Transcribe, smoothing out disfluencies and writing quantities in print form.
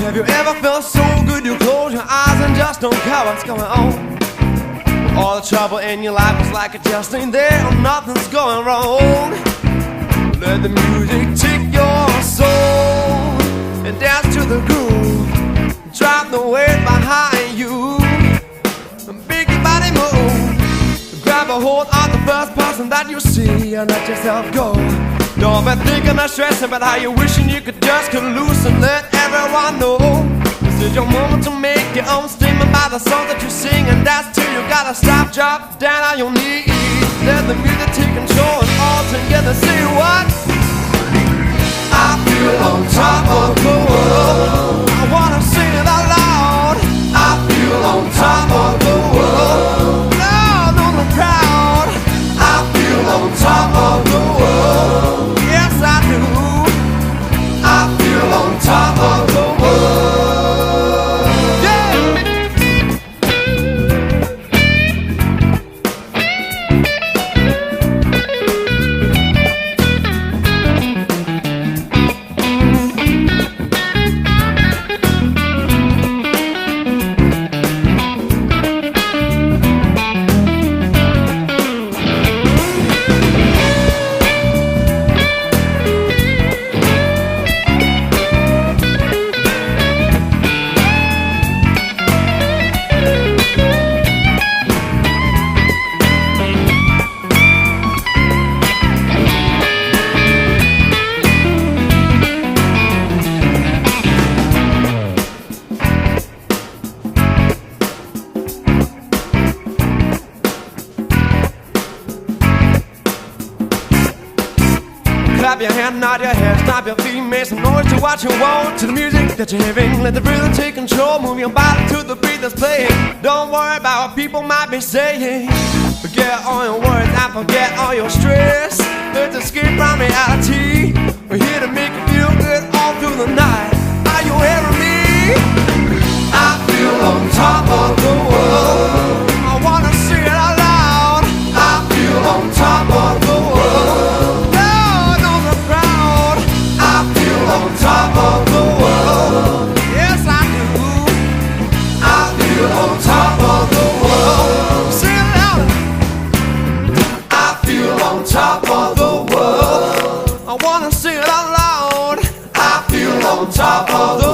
Have you ever felt so good you close your eyes and just don't care what's going on? All the trouble in your life is like it just ain't there, or nothing's going wrong. Let the music take your soul and dance to the groove. Drop the weight behind you and make your body move. Grab a hold on the first person that you see and let yourself go. Don't be thinking or stressing about how you're wishing you could just cut loose and let everyone know. This is your moment to make your own statement by the song that you sing, and that's till you gotta stop, drop down on your knees. Let the music take control and all together say what? I feel on top of the world. I wanna sing it out loud. I feel on top of the world. Loud on the crowd. I feel on top of the world. Yes, I do. I feel on top of the world. Yeah. Clap your hand, nod your head, stomp your feet, make some noise to what you want. To the music that you're hearing, let the rhythm take control. Move your body to the beat that's playing. Don't worry about what people might be saying. Forget all your worries and forget all your stress. Let's escape from reality. We're here to make you feel good all through the night. Are you hearing me? I feel on top of the world. I wanna sing it out loud. I feel on top of the world. On top of the world. Yes, I do. I feel on top of the world. Sing it louder. I feel on top of the world. I wanna sing it out loud. I feel on top of the world.